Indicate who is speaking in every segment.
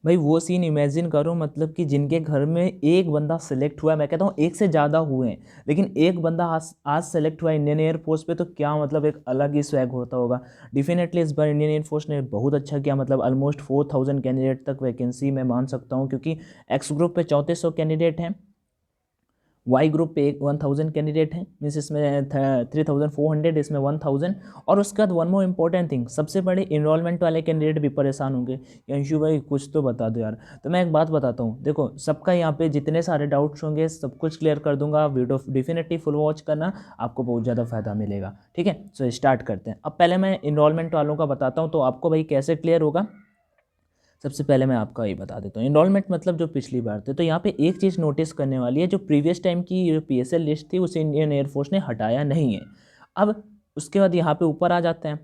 Speaker 1: भाई वो scene imagine करो, मतलब कि जिनके घर में एक बंदा सेलेक्ट हुआ है, मैं कहता हूँ एक से ज़्यादा हुए हैं, लेकिन एक बंदा आज सेलेक्ट हुआ है इंडियन एयरफोर्स पे, तो क्या मतलब एक अलग ही स्वैग होता होगा। डेफिनेटली इस बार इंडियन एयरफोर्स ने बहुत अच्छा किया, मतलब ऑलमोस्ट 4000 कैंडिडेट तक वैकेंसी मैं मान सकता हूँ, क्योंकि एक्स ग्रुप पे 3400 कैंडिडेट हैं, वाई ग्रुप पे एक 1000 कैंडिडेट हैं, मीन्स इसमें 3400, इसमें 1000। और उसके बाद वन मोर इंपॉर्टेंट थिंग, सबसे बड़े इनरोलमेंट वाले कैंडिडेट भी परेशान होंगे, अंशु भाई कुछ तो बता दो यार। तो मैं एक बात बताता हूँ, देखो सबका यहाँ पे जितने सारे डाउट्स होंगे सब कुछ क्लियर कर दूंगा, वीडियो डेफिनेटली फुल वॉच करना, आपको बहुत ज़्यादा फायदा मिलेगा। ठीक है, सो स्टार्ट करते हैं। अब पहले मैं इनरोलमेंट वालों का बताता हूँ, तो आपको भाई कैसे क्लियर होगा। सबसे पहले मैं आपका ये बता देता हूँ, इनरोलमेंट मतलब जो पिछली बार थे, तो यहाँ पे एक चीज़ नोटिस करने वाली है, जो प्रीवियस टाइम की जो PSL लिस्ट थी उसे इंडियन एयरफोर्स ने हटाया नहीं है। अब उसके बाद यहाँ पे ऊपर आ जाते हैं,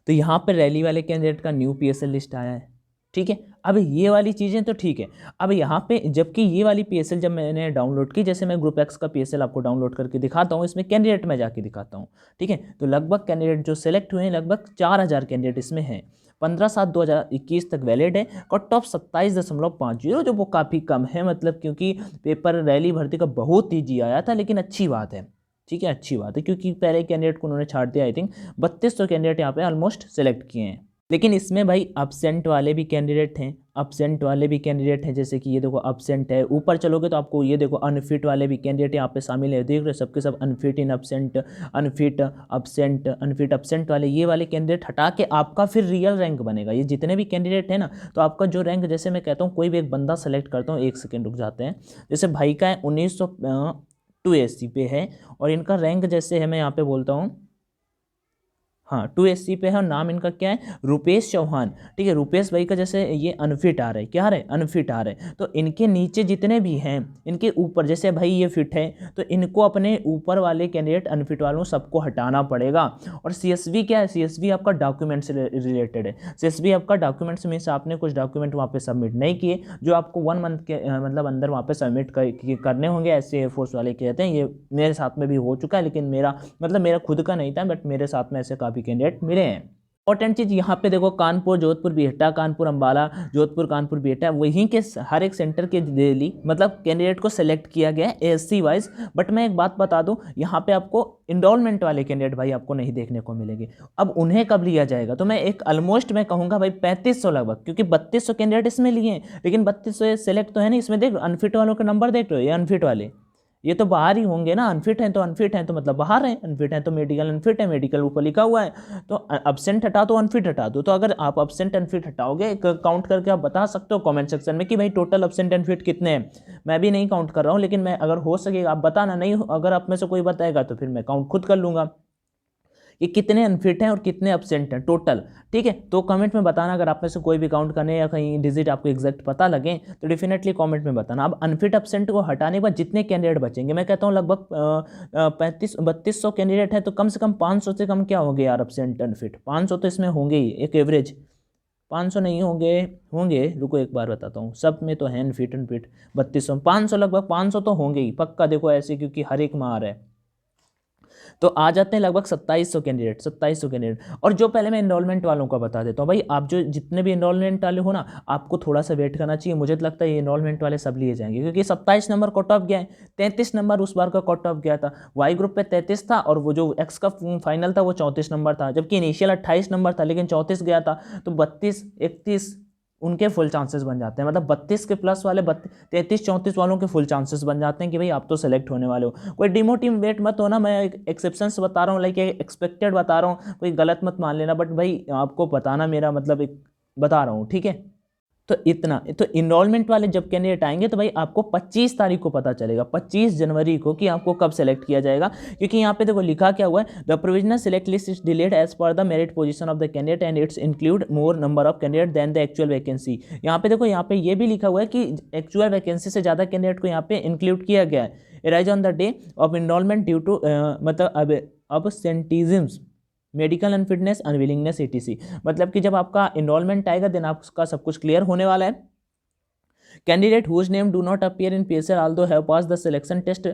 Speaker 1: तो यहाँ पे रैली वाले कैंडिडेट का न्यू PSL लिस्ट आया है। ठीक है, अब ये वाली चीज़ें तो ठीक है। अब यहाँ पे जबकि ये वाली PSL जब मैंने डाउनलोड की, जैसे मैं ग्रुप एक्स का PSL आपको डाउनलोड करके दिखाता हूँ, इसमें कैंडिडेट में जाके दिखाता हूँ। ठीक है, तो लगभग कैंडिडेट जो सेलेक्ट हुए हैं, लगभग 4000 कैंडिडेट इसमें हैं। 15/7/2021 तक वैलिड है। कट ऑफ 27.50, जो वो काफ़ी कम है, मतलब क्योंकि पेपर रैली भर्ती का बहुत ईजी आया था, लेकिन अच्छी बात है। ठीक है, अच्छी बात है, क्योंकि पहले कैंडिडेट को उन्होंने छाड़ दिया। आई थिंक 3200 कैंडिडेट यहाँ पे ऑलमोस्ट सेलेक्ट किए हैं। लेकिन इसमें भाई अब्सेंट वाले भी कैंडिडेट हैं, अब्सेंट वाले भी कैंडिडेट हैं, जैसे कि ये देखो अब्सेंट है। ऊपर चलोगे तो आपको ये देखो अनफिट वाले भी कैंडिडेट यहाँ पे शामिल है, देख रहे हो सबके सब अनफिट इन absent, unfit absent, unfit absent वाले, ये वाले कैंडिडेट हटा के आपका फिर रियल रैंक बनेगा। ये जितने भी कैंडिडेट है ना, तो आपका जो रैंक, जैसे मैं कहता हूँ कोई भी एक बंदा सेलेक्ट करता हूँ, एक सेकेंड रुक जाते हैं। जैसे भाई का है 1982 पे है, और इनका रैंक जैसे है, मैं यहाँ पे बोलता हूँ, हाँ 280 पे है, और नाम इनका क्या है, रुपेश चौहान। ठीक है, रुपेश भाई का जैसे ये अनफिट आ रहा है, क्या आ रहा है, अनफिट आ रहा है। तो इनके नीचे जितने भी हैं, इनके ऊपर जैसे भाई ये फिट है, तो इनको अपने ऊपर वाले कैंडिडेट अनफिट वालों सबको हटाना पड़ेगा। और CSV क्या है, CSV आपका डॉक्यूमेंट से रिलेटेड है। CSV आपका डॉक्यूमेंट्स मीन्स आपने कुछ डॉक्यूमेंट वहाँ पे सबमिट नहीं किए, जो आपको 1 मंथ के मतलब अंदर वहाँ पे सबमिट करने होंगे, ऐसे एयरफोर्स वाले कहते हैं। ये मेरे साथ में भी हो चुका है, लेकिन मेरा खुद का नहीं था, बट मेरे साथ में ऐसे काफ़ी कैंडिडेट मिले हैं। इंपॉर्टेंट चीज़ यहाँ पे देखो, कानपुर जोधपुर बिहटा, कानपुर अंबाला, जोधपुर कानपुर बिहटा, वहीं के हर एक सेंटर के डेली मतलब कैंडिडेट को सेलेक्ट किया गया है ASC वाइज। बट मैं एक बात बता दूं, यहाँ पे आपको इंडोलमेंट वाले कैंडिडेट भाई आपको नहीं देखने को मिलेंगे। अब उन्हें कब लिया जाएगा, तो मैं एक ऑलमोस्ट मैं कहूँगा भाई 3500 लगभग, क्योंकि 3200 कैंडिडेट इसमें लिए हैं, लेकिन 3200 सेलेक्ट तो है नहीं। इसमें देख अनफिट वालों के नंबर देख रहे हो, ये अनफिट वाले, ये तो बाहर ही होंगे ना। अनफिट हैं तो अनफिट हैं तो मतलब बाहर हैं, अनफिट हैं तो मेडिकल अनफिट है, मेडिकल ऊपर लिखा हुआ है। तो अब्सेंट हटा दो, अनफिट हटा दो। तो अगर आप अब्सेंट अनफिट हटाओगे, काउंट करके आप बता सकते हो कमेंट सेक्शन में कि भाई टोटल अब्सेंट अनफिट कितने हैं। मैं भी नहीं काउंट कर रहा हूँ, लेकिन मैं अगर हो सके आप बताना, नहीं अगर आप में से कोई बताएगा तो फिर मैं काउंट खुद कर लूँगा कि कितने अनफिट हैं और कितने अब्सेंट हैं टोटल। ठीक है, तो कमेंट में बताना, अगर आप में से कोई भी काउंट करने या कहीं डिजिट आपको एग्जैक्ट पता लगे तो डेफिनेटली कमेंट में बताना। अब अनफिट अब्सेंट को हटाने के बाद जितने कैंडिडेट बचेंगे, मैं कहता हूँ लगभग 3200 कैंडिडेट है, तो कम से कम 500 से कम क्या होंगे यार अब्सेंट अनफिट, 500 तो इसमें होंगे ही एक एवरेज। 500 नहीं होंगे, होंगे, रुको एक बार बताता हूँ, सब में तो है अनफिट अनफिट 3200, 500 लगभग 500 तो होंगे ही पक्का। देखो ऐसे, क्योंकि हर एक में आ रहा है, तो आ जाते हैं लगभग 2700 कैंडिडेट, 2700 कैंडिडेट। और जो पहले मैं एनरोलमेंट वालों का बता देता हूँ भाई, आप जो जितने भी एनरोलमेंट वाले हो ना, आपको थोड़ा सा वेट करना चाहिए। मुझे तो लगता है ये एनरोलमेंट वाले सब लिए जाएंगे, क्योंकि 27 नंबर कट ऑफ गया है, 33 नंबर उस बार का कट ऑफ गया था। वाई ग्रुप पे 33 था, और वो जो एक्स का फाइनल था वो 34 नंबर था, जबकि इनिशियल 28 नंबर था, लेकिन 34 गया था। तो 32 31 उनके फुल चांसेस बन जाते हैं, मतलब 32 के प्लस वाले 33 34 वालों के फुल चांसेस बन जाते हैं कि भाई आप तो सेलेक्ट होने वाले हो। कोई डिमोटिवेट मत होना, मैं एक्सेप्शंस बता रहा हूँ, लाइक एक्सपेक्टेड बता रहा हूँ, कोई गलत मत मान लेना, बट भाई आपको बताना मेरा मतलब एक बता रहा हूँ। ठीक है, तो इतना तो इनरोलमेंट वाले जब कैंडिडेट आएंगे तो भाई आपको 25 तारीख को पता चलेगा, 25 जनवरी को, कि आपको कब सेलेक्ट किया जाएगा। क्योंकि यहाँ पे देखो लिखा क्या हुआ है, the provisional select list is delayed as per the merit position of the candidate and it's include more number of candidate than the actual vacancy. यहाँ पे देखो, यहाँ पे ये भी लिखा हुआ है कि एक्चुअल वैकेंसी से ज़्यादा कैंडिडेट को यहाँ पे इंक्लूड किया गया है। Rise on the day of enrolment due to मतलब absenteeisms, medical unfitness, unwillingness, ETC। मतलब कि जब आपका इनरोलमेंट आएगा देन आपका सब कुछ क्लियर होने वाला है। Candidate whose name do not appear in PSL although have passed the selection test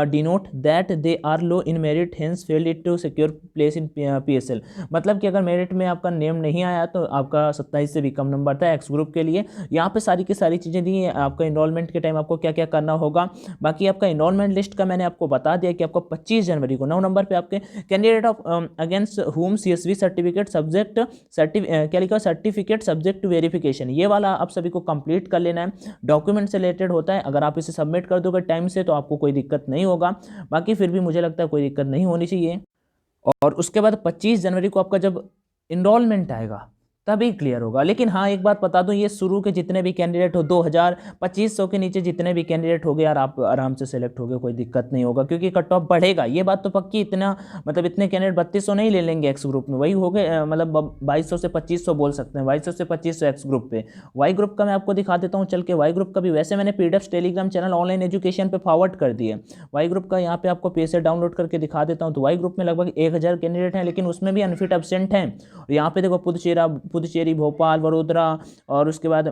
Speaker 1: denote that they are low in merit, hence failed it to secure place in PSL। मतलब कि अगर merit में आपका name नहीं आया तो आपका 27 से भी कम नंबर था एक्स ग्रुप के लिए। यहाँ पे सारी की सारी चीज़ें दी हैं, आपका इनरोलमेंट के टाइम आपको क्या क्या करना होगा। बाकी आपका इनरोलमेंट लिस्ट का मैंने आपको बता दिया कि आपको 25 जनवरी को 9 नंबर पे आपके candidate of against whom CSV certificate subject क्या लिखा सर्टिफिकेट सब्जेक्ट टू वेरिफिकेशन, ये वाला आप सभी को कंप्लीट कर लेना है। डॉक्यूमेंट से रिलेटेड होता है, अगर आप इसे सबमिट कर दोगे टाइम से तो आपको कोई दिक्कत नहीं होगा। बाकी फिर भी मुझे लगता है कोई दिक्कत नहीं होनी चाहिए। और उसके बाद 25 जनवरी को आपका जब इनरोलमेंट आएगा तभी क्लियर होगा। लेकिन हाँ एक बात बता दूं, ये शुरू के जितने भी कैंडिडेट हो 2500 के नीचे जितने भी कैंडिडेट हो गए यार, आप आराम से सेलेक्ट हो गए, कोई दिक्कत नहीं होगा क्योंकि कट ऑफ बढ़ेगा, ये बात तो पक्की। इतना मतलब इतने कैंडिडेट 3200 नहीं ले लेंगे एक्स ग्रुप में, वही हो गए मतलब 2200 से 2500 बोल सकते हैं, 2200 से 2500 एक्स ग्रुप पे। वाई ग्रुप का मैं आपको दिखा देता हूँ चल के। वाई ग्रुप का भी वैसे मैंने PDF Telegram channel online education पे फॉरवर्ड कर दिए। वाई ग्रुप का यहाँ पे आपको PSL डाउनलोड करके दिखा देता हूँ। तो वाई ग्रुप में लगभग 1000 कैंडिडेट हैं, लेकिन उसमें भी अनफिट एब्सेंट हैं। और यहाँ पे देखो पुदुचेरी, भोपाल, वडोदरा, और उसके बाद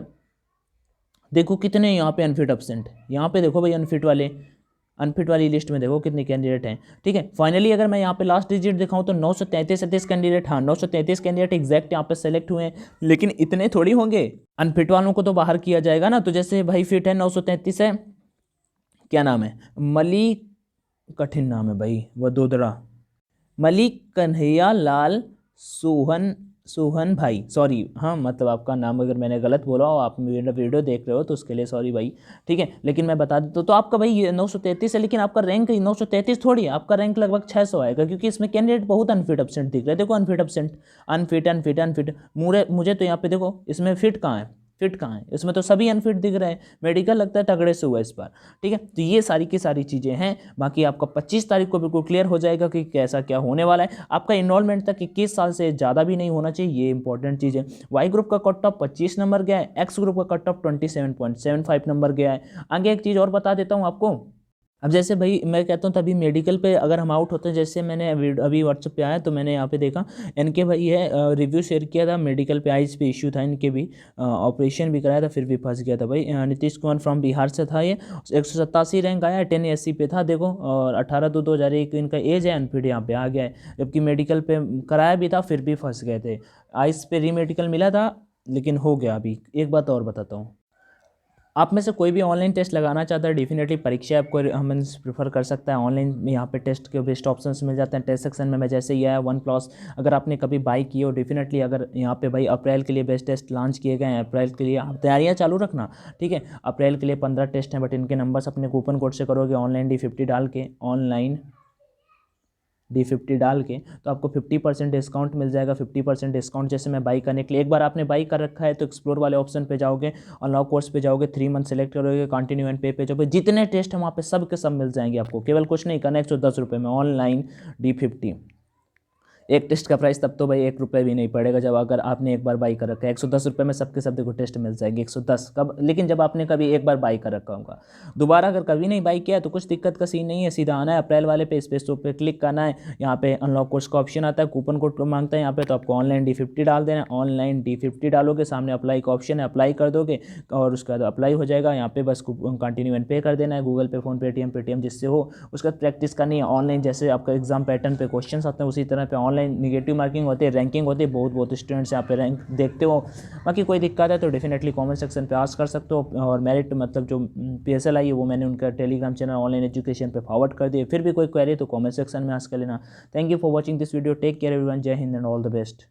Speaker 1: देखो कितने यहाँ पे अनफिट एब्सेंट। यहाँ पे देखो भाई अनफिट वाली लिस्ट में देखो कितने कैंडिडेट हैं। ठीक है, फाइनली अगर मैं यहाँ पे लास्ट डिजिट दिखाऊं तो 933 कैंडिडेट, हाँ 933 कैंडिडेट एग्जैक्ट यहाँ पे सेलेक्ट हुए हैं। लेकिन इतने थोड़ी होंगे, अनफिट वालों को तो बाहर किया जाएगा ना। तो जैसे भाई फिट है 933 है, क्या नाम है, मलिक, कठिन नाम है भाई, वडोदरा, मलिक कन्हैया लाल सोहन भाई, सॉरी हाँ मतलब आपका नाम अगर मैंने गलत बोला हो, आप मेरा वीडियो देख रहे हो तो उसके लिए सॉरी भाई। ठीक है, लेकिन मैं बता देता हूँ तो आपका भाई ये 933 है, लेकिन आपका रैंक 933 थोड़ी है, आपका रैंक लगभग 600 आएगा क्योंकि इसमें कैंडिडेट बहुत अनफिट एब्सेंट दिख रहे हैं। देखो अनफिट एब्सेंट, अनफिट मुझे तो यहाँ पे देखो इसमें फिट कहाँ है, फिट कहाँ है, इसमें तो सभी अनफिट दिख रहे हैं। मेडिकल लगता है तगड़े से हुआ इस बार। ठीक है, तो ये सारी की सारी चीज़ें हैं। बाकी आपका 25 तारीख को बिल्कुल क्लियर हो जाएगा कि कैसा क्या होने वाला है। आपका इनरोलमेंट तक 21 साल से ज़्यादा भी नहीं होना चाहिए, ये इंपॉर्टेंट चीज़ है। वाई ग्रुप का कट ऑफ 25 नंबर गया है, एक्स ग्रुप का कट ऑफ 27.75 नंबर गया है। आगे एक चीज़ और बता देता हूँ आपको। अब जैसे भाई मैं कहता हूँ तभी मेडिकल पे अगर हम आउट होते हैं, जैसे मैंने अभी व्हाट्सएप पे आया तो मैंने यहाँ पे देखा इनके भाई है रिव्यू शेयर किया था, मेडिकल पे आइज पे इश्यू था इनके भी, ऑपरेशन भी कराया था फिर भी फंस गया था भाई। नीतीश कुमार फ्रॉम बिहार से था, ये 187 रैंक आया, 10 SC पे था देखो, और 18/2/2001 इनका एज है, अनफिट यहाँ पे आ गया है। जबकि मेडिकल पे कराया भी था फिर भी फंस गए थे। आइज पे रीमेडिकल मिला था लेकिन हो गया। अभी एक बात और बताता हूँ, आप में से कोई भी ऑनलाइन टेस्ट लगाना चाहता है डेफिनेटली परीक्षा ऐप को हम प्रेफर कर सकता है। ऑनलाइन में यहाँ पे टेस्ट के बेस्ट ऑप्शंस मिल जाते हैं। टेस्ट सेक्शन में मैं जैसे ही आया OnePlus, अगर आपने कभी बाई की हो डेफिनेटली, अगर यहाँ पे भाई अप्रैल के लिए बेस्ट टेस्ट लॉन्च किए गए हैं, अप्रैल के लिए आप तैयारियाँ चालू रखना। ठीक है, अप्रैल के लिए 15 टेस्ट हैं, बट इनके नंबर्स अपने कूपन कोड से करोगे ऑनलाइन D50 डाल के, ऑनलाइन D50 डाल के, तो आपको 50% डिस्काउंट मिल जाएगा। 50% डिस्काउंट जैसे मैं बाई करने के लिए, एक बार आपने बाई कर रखा है तो एक्सप्लोर वाले ऑप्शन पे जाओगे और नाउ कोर्स पे जाओगे, 3 मंथ सेलेक्ट करोगे, कंटिन्यू एंड पे जाओगे, जितने टेस्ट हैं वहाँ पे सब के सब मिल जाएंगे आपको। केवल कुछ नहीं करना, 110 रुपये में ऑनलाइन D50। एक टेस्ट का प्राइस तब तो भाई 1 रुपये भी नहीं पड़ेगा जब अगर आपने एक बार बाई कर रखा है। 110 रुपये में सबके सब देखो टेस्ट मिल जाएंगे 110 कब, लेकिन जब आपने कभी एक बार बाई कर रखा होगा। दोबारा अगर कभी नहीं बाई किया तो कुछ दिक्कत का सीन नहीं है, सीधा आना है अप्रैल वाले पे, स्पेस पे क्लिक करना है, यहाँ पे अनलॉक कोर्स का ऑप्शन आता है, कूपन कोड मांगता है यहाँ पे, तो आपको ऑनलाइन D50 डाल देना है। ऑनलाइन D50 डालोगे, सामने अप्लाई का ऑप्शन है, अप्लाई कर दोगे और उसके बाद अप्लाई हो जाएगा। यहाँ पे बस कंटिन्यू एंड पे कर देना है, गूगल पे, फोन, पेटीएम जिससे हो। उसका प्रैक्टिस करनी है ऑनलाइन, जैसे आपका एग्जाम पैटर्न पे क्वेश्चन आते हैं उसी तरह पे ऑनलाइन निगेटिव मार्किंग होती है, रैंकिंग होती है, बहुत स्टूडेंट्स यहाँ पे रैंक देखते हो। बाकी कोई दिक्कत है तो डेफिनेटली कमेंट सेक्शन पे आस्क कर सकते हो। और मेरिट मतलब जो PSL आई है वो मैंने उनका टेलीग्राम चैनल ऑनलाइन एजुकेशन पे फॉरवर्ड कर दिए। फिर भी कोई क्वेरी तो कमेंट सेक्शन में आस्क कर लेना। Thank you for watching this video, take care everyone, जय Hind and all the best.